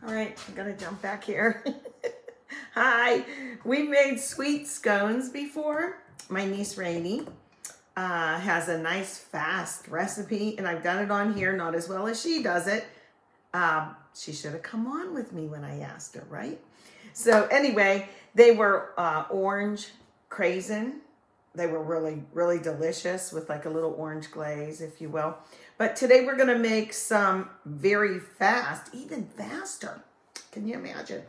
All right, I'm gonna jump back here. Hi, we made sweet scones before. My niece Rainey has a nice fast recipe, and I've done it on here, not as well as she does it. She should have come on with me when I asked her, right? So anyway, they were orange craisin. They were really, really delicious with like a little orange glaze, if you will. But today we're gonna make some very fast, even faster. Can you imagine?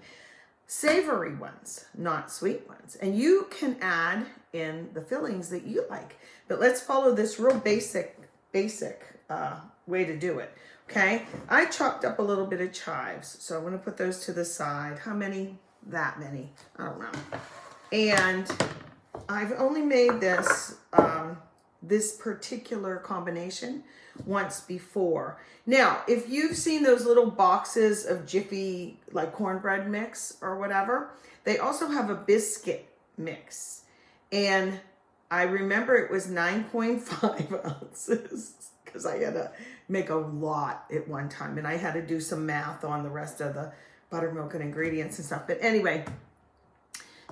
Savory ones, not sweet ones. And you can add in the fillings that you like. But let's follow this real basic way to do it. Okay, I chopped up a little bit of chives, so I'm gonna put those to the side. How many? That many, I don't know. And I've only made this, this particular combination once before. Now, if you've seen those little boxes of Jiffy, like cornbread mix or whatever, they also have a biscuit mix. And I remember it was 9.5 ounces because I had to make a lot at one time. And I had to do some math on the rest of the buttermilk and ingredients and stuff. But anyway,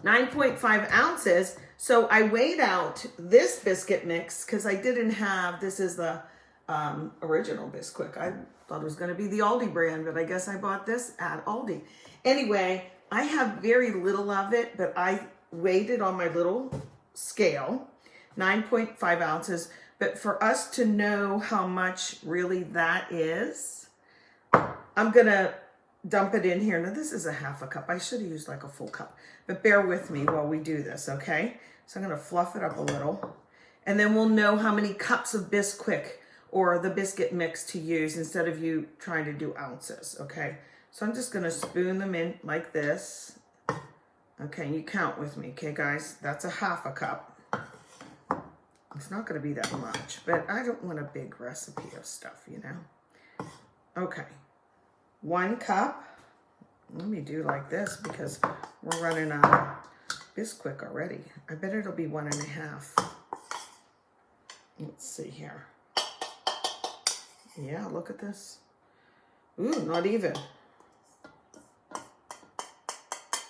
9.5 ounces. So I weighed out this biscuit mix because I didn't have, this is the original Bisquick. I thought it was going to be the Aldi brand, but I guess I bought this at Aldi. Anyway, I have very little of it, but I weighed it on my little scale, 9.5 ounces. But for us to know how much really that is, I'm going to dump it in here. Now this is a half a cup. I should have used like a full cup, but bear with me while we do this, okay? So I'm going to fluff it up a little, and then we'll know how many cups of Bisquick or the biscuit mix to use instead of you trying to do ounces, okay? So I'm just going to spoon them in like this. Okay, you count with me, okay, guys? That's a half a cup. It's not going to be that much, but I don't want a big recipe of stuff, you know? Okay. 1 cup. Let me do like this because we're running out of Bisquick already. I bet it'll be 1.5. Let's see here. Yeah, look at this. Ooh, not even.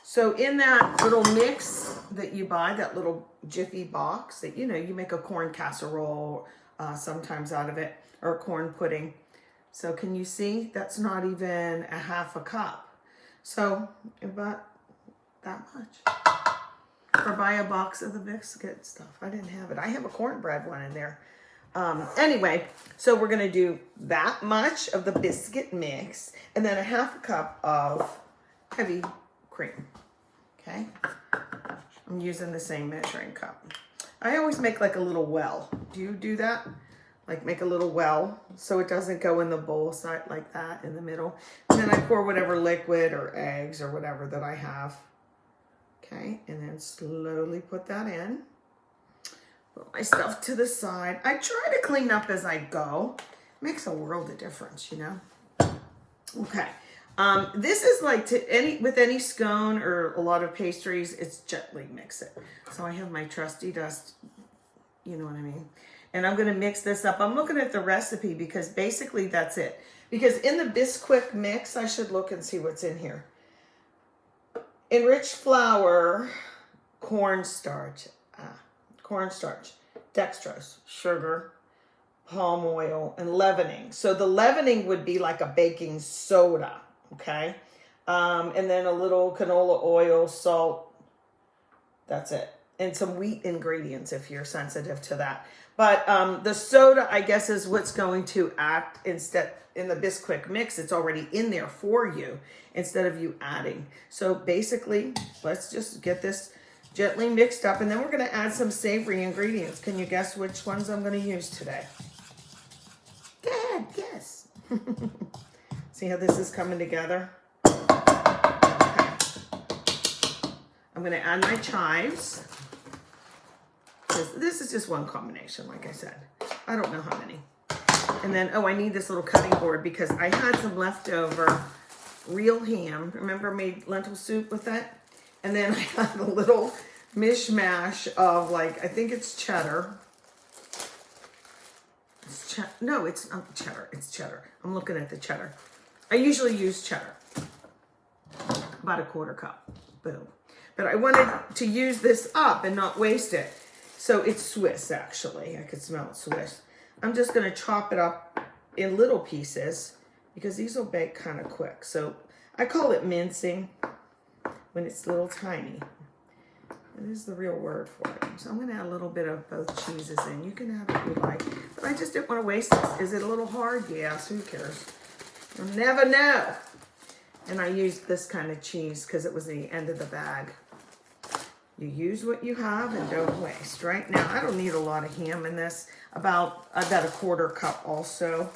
So in that little mix that you buy, that little Jiffy box that, you know, you make a corn casserole sometimes out of it, or a corn pudding. So can you see? That's not even a half a cup. So about that much. Or buy a box of the biscuit stuff. I didn't have it. I have a cornbread one in there. Anyway, so we're going to do that much of the biscuit mix and then a half a cup of heavy cream. Okay. I'm using the same measuring cup. I always make like a little well. Do you do that? Like make a little well so it doesn't go in the bowl side like that in the middle. And then I pour whatever liquid or eggs or whatever that I have. Okay, and then slowly put that in. Put my stuff to the side. I try to clean up as I go. Makes a world of difference, you know. Okay, this is like with any scone or a lot of pastries, it's gently mix it. So I have my trusty dust, you know what I mean. And I'm going to mix this up. I'm looking at the recipe because basically that's it. Because in the Bisquick mix, I should look and see what's in here. Enriched flour, cornstarch, dextrose, sugar, palm oil, and leavening. So the leavening would be like a baking soda, okay? And then a little canola oil, salt. That's it. And some wheat ingredients if you're sensitive to that. But the soda, I guess, is what's going to act instead in the Bisquick mix. It's already in there for you instead of you adding. So basically, let's just get this gently mixed up. And then we're going to add some savory ingredients. Can you guess which ones I'm going to use today? Go ahead, guess. See how this is coming together? Okay. I'm going to add my chives. This is just one combination, like I said. I don't know how many. And then, oh, I need this little cutting board because I had some leftover real ham. Remember I made lentil soup with that? And then I had a little mishmash of like, I think it's cheddar. No, it's not cheddar. It's cheddar. I'm looking at the cheddar. I usually use cheddar. about a 1/4 cup. Boom. But I wanted to use this up and not waste it. So it's Swiss, actually. I could smell it Swiss. I'm just going to chop it up in little pieces because these will bake kind of quick. So I call it mincing when it's little tiny. It is the real word for it. So I'm going to add a little bit of both cheeses in. You can add what you like. But I just didn't want to waste this. Is it a little hard? Yes, who cares? You'll never know. And I used this kind of cheese because it was the end of the bag. You use what you have and don't waste. Right now, I don't need a lot of ham in this. I've got a 1/4 cup also.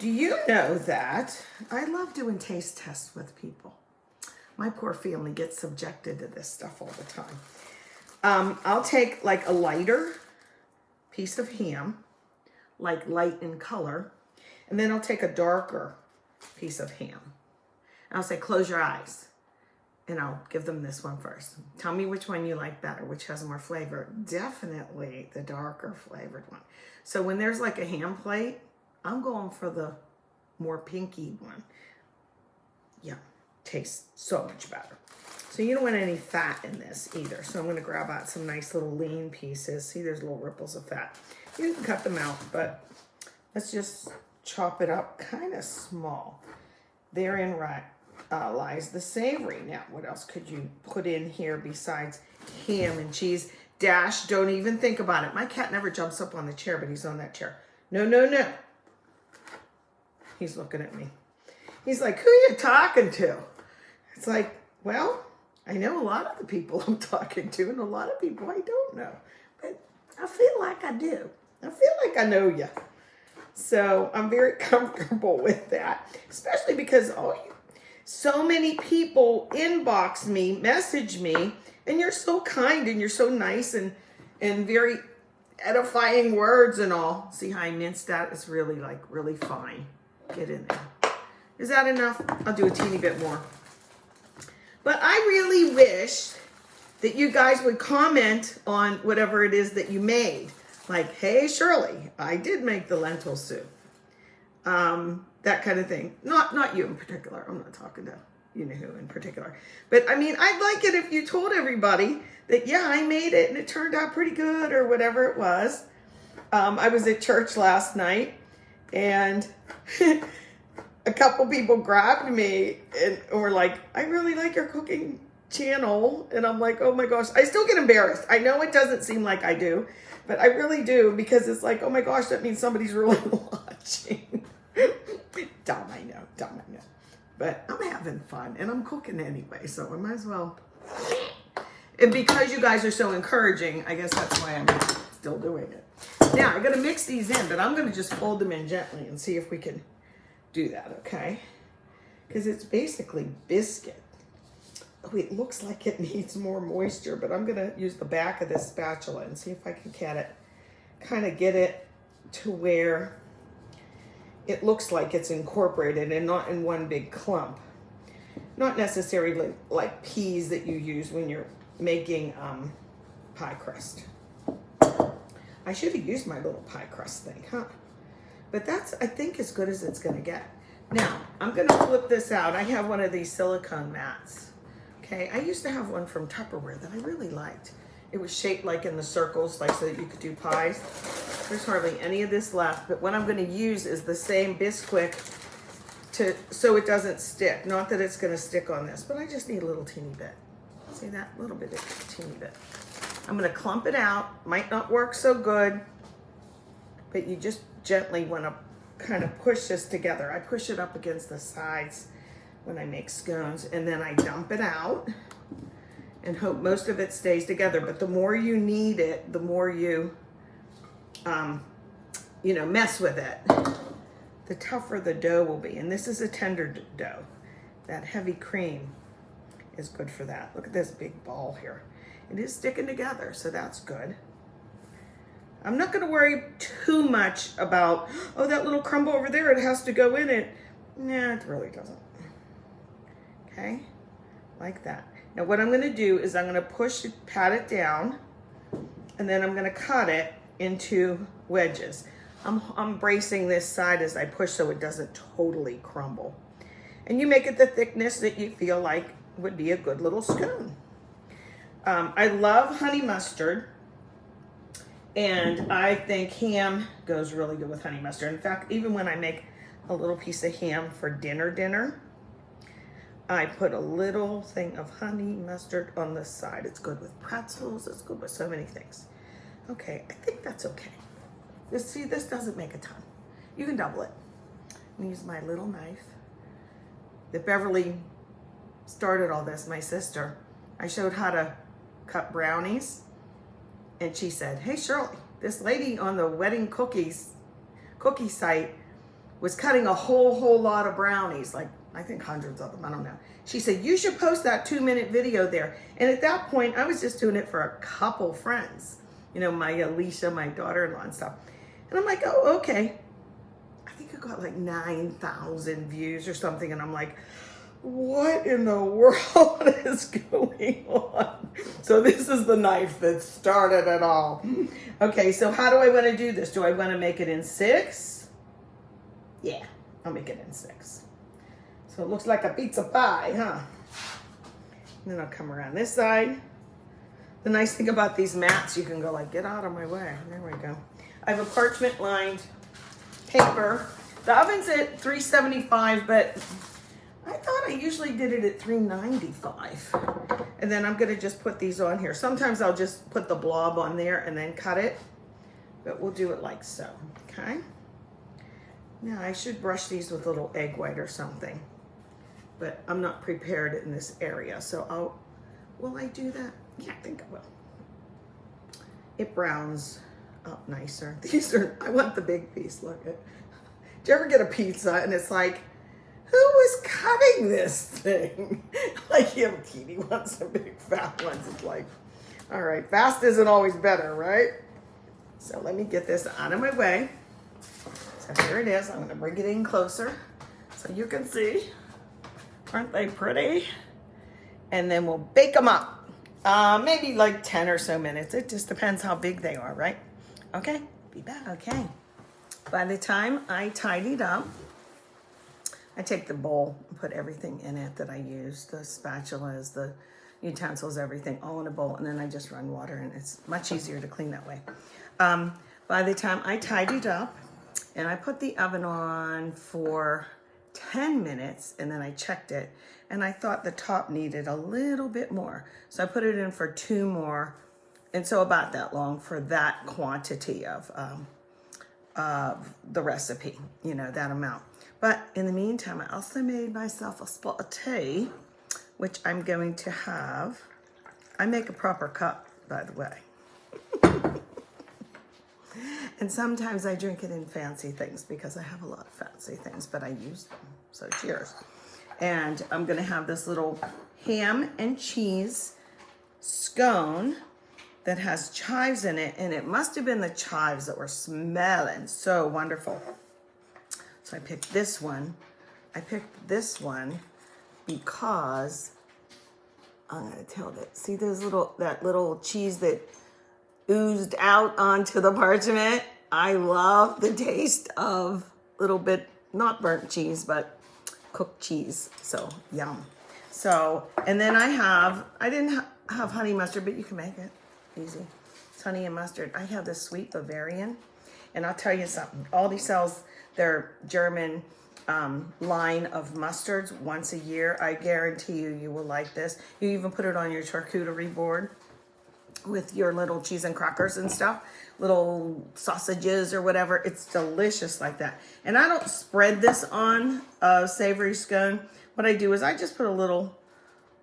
Do you know that I love doing taste tests with people? My poor family gets subjected to this stuff all the time. I'll take like a lighter piece of ham, like light in color, and then I'll take a darker piece of ham. And I'll say, close your eyes. And I'll give them this one first. Tell me which one you like better, which has more flavor. Definitely the darker flavored one. So when there's like a ham plate, I'm going for the more pinky one. Yeah, tastes so much better. So you don't want any fat in this either. So I'm going to grab out some nice little lean pieces. See, there's little ripples of fat. You can cut them out, but let's just chop it up kind of small. Therein lies the savory. Now, what else could you put in here besides ham and cheese? Dash, don't even think about it. My cat never jumps up on the chair, but he's on that chair. No, no, no. He's looking at me. He's like, who are you talking to? It's like, well, I know a lot of the people I'm talking to and a lot of people I don't know. But I feel like I do. I feel like I know you. So I'm very comfortable with that, especially because so many people inbox me, message me, and you're so kind and you're so nice and very edifying words and all. See how I minced that? It's really fine. Get in there. Is that enough? I'll do a teeny bit more. But I really wish that you guys would comment on whatever it is that you made. Like, hey, Shirley, I did make the lentil soup. That kind of thing. Not you in particular. I'm not talking to you know who in particular. But I mean, I'd like it if you told everybody that, yeah, I made it and it turned out pretty good or whatever it was. I was at church last night and a couple people grabbed me and were like, I really like your cooking channel. And I'm like, oh my gosh, I still get embarrassed. I know it doesn't seem like I do, but I really do, because it's like, oh my gosh, that means somebody's really watching. Dumb, I know. But I'm having fun and I'm cooking anyway, so I might as well. And because you guys are so encouraging, I guess that's why I'm still doing it. Now, I'm going to mix these in, but I'm going to just fold them in gently and see if we can do that, okay? Because it's basically biscuit. Oh, it looks like it needs more moisture, but I'm going to use the back of this spatula and see if I can get it to where it looks like it's incorporated and not in one big clump. Not necessarily like peas that you use when you're making pie crust. I should have used my little pie crust thing, huh? But that's, I think, as good as it's going to get. Now, I'm going to flip this out. I have one of these silicone mats. Okay, I used to have one from Tupperware that I really liked. It was shaped like in the circles, like so that you could do pies. There's hardly any of this left, but what I'm going to use is the same Bisquick so it doesn't stick. Not that it's going to stick on this, but I just need a little teeny bit. See that? A little bit, a teeny bit. I'm going to clump it out. Might not work so good, but you just gently want to kind of push this together. I push it up against the sides when I make scones, and then I dump it out and hope most of it stays together. But the more you knead it, the more you mess with it, the tougher the dough will be. And this is a tender dough. That heavy cream is good for that. Look at this big ball here. It is sticking together, so that's good. I'm not going to worry too much about, oh, that little crumble over there, it has to go in it. Nah, it really doesn't. Okay, like that. Now what I'm going to do is I'm going to pat it down, and then I'm going to cut it into wedges. I'm bracing this side as I push so it doesn't totally crumble. And you make it the thickness that you feel like would be a good little scone. I love honey mustard, and I think ham goes really good with honey mustard. In fact, even when I make a little piece of ham for dinner, I put a little thing of honey mustard on the side. It's good with pretzels. It's good with so many things. Okay, I think that's okay. See, this doesn't make a ton. You can double it. I'm gonna use my little knife. That Beverly started all this, my sister. I showed how to cut brownies, and she said, "Hey Shirley, this lady on the wedding cookie site was cutting a whole lot of brownies, like I think hundreds of them, I don't know." She said, "You should post that 2-minute video there." And at that point, I was just doing it for a couple friends, you know, my Alicia, my daughter-in-law and stuff. And I'm like, oh, okay. I think I got like 9,000 views or something. And I'm like, what in the world is going on? So this is the knife that started it all. Okay, so how do I want to do this? Do I want to make it in 6? Yeah, I'll make it in 6. So it looks like a pizza pie, huh? And then I'll come around this side. The nice thing about these mats, you can go like, get out of my way. There we go. I have a parchment lined paper. The oven's at 375, but I thought I usually did it at 395. And then I'm gonna just put these on here. Sometimes I'll just put the blob on there and then cut it, but we'll do it like so, okay? Now I should brush these with a little egg white or something, but I'm not prepared in this area. So will I do that? Yeah, I think I will. It browns up nicer. These are, I want the big piece, look at. Do you ever get a pizza and it's like, who was cutting this thing? Like you have teeny ones and big fat ones. It's like, all right, fast isn't always better, right? So let me get this out of my way. So here it is. I'm gonna bring it in closer so you can see. Aren't they pretty? And then we'll bake them up. Maybe like 10 or so minutes. It just depends how big they are, right? Okay, be back. Okay. By the time I tidied up, I take the bowl and put everything in it that I use, the spatulas, the utensils, everything, all in a bowl, and then I just run water, and it's much easier to clean that way. By the time I tidied up, and I put the oven on for 10 minutes, and then I checked it, and I thought the top needed a little bit more. So I put it in for 2 more, and so about that long for that quantity of the recipe, you know, that amount. But in the meantime, I also made myself a spot of tea, which I'm going to have. I make a proper cup, by the way. And sometimes I drink it in fancy things because I have a lot of fancy things, but I use them. So cheers. And I'm gonna have this little ham and cheese scone that has chives in it, and it must have been the chives that were smelling so wonderful. So I picked this one. I picked this one because I'm gonna tell that. See those that little cheese that oozed out onto the parchment? I love the taste of a little bit, not burnt cheese, but cooked cheese. So yum. So, and then I didn't have honey mustard, but you can make it easy. It's honey and mustard. I have this sweet Bavarian, and I'll tell you something. Aldi sells their German line of mustards once a year. I guarantee you will like this. You even put it on your charcuterie board with your little cheese and crackers and stuff, little sausages or whatever. It's delicious like that. And I don't spread this on a savory scone. What I do is I just put a little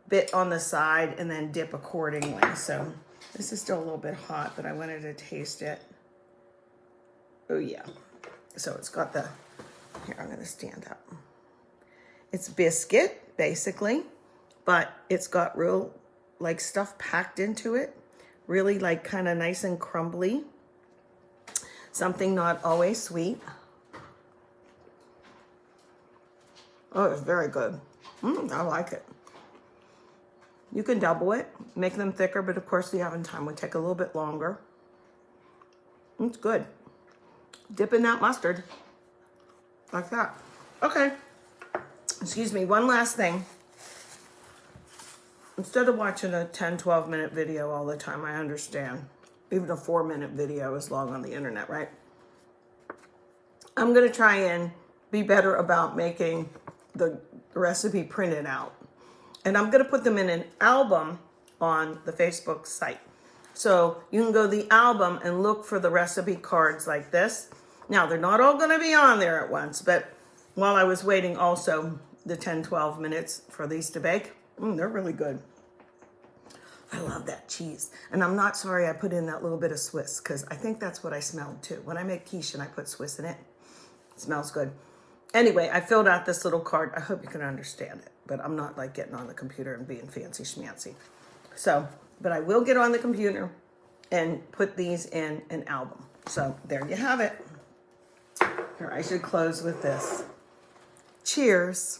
bit on the side and then dip accordingly. So this is still a little bit hot, but I wanted to taste it. Oh yeah. So it's got the, here, I'm gonna stand up. It's biscuit, basically, but it's got real like stuff packed into it. Really like kind of nice and crumbly. Something not always sweet. Oh, it's very good. I like it. You can double it, make them thicker, but of course the oven time would take a little bit longer. It's good. Dip in that mustard. Like that. Okay. Excuse me, one last thing. instead of watching a 10, 12-minute video all the time, I understand. Even a 4-minute video is long on the internet, right? I'm going to try and be better about making the recipe printed out. And I'm going to put them in an album on the Facebook site. So you can go to the album and look for the recipe cards like this. Now, they're not all going to be on there at once, but while I was waiting also the 10, 12 minutes for these to bake, they're really good. I love that cheese. And I'm not sorry I put in that little bit of Swiss, because I think that's what I smelled too. When I make quiche and I put Swiss in it, it smells good. Anyway, I filled out this little card. I hope you can understand it, but I'm not like getting on the computer and being fancy schmancy. So, but I will get on the computer and put these in an album. So there you have it. Here, I should close with this. Cheers.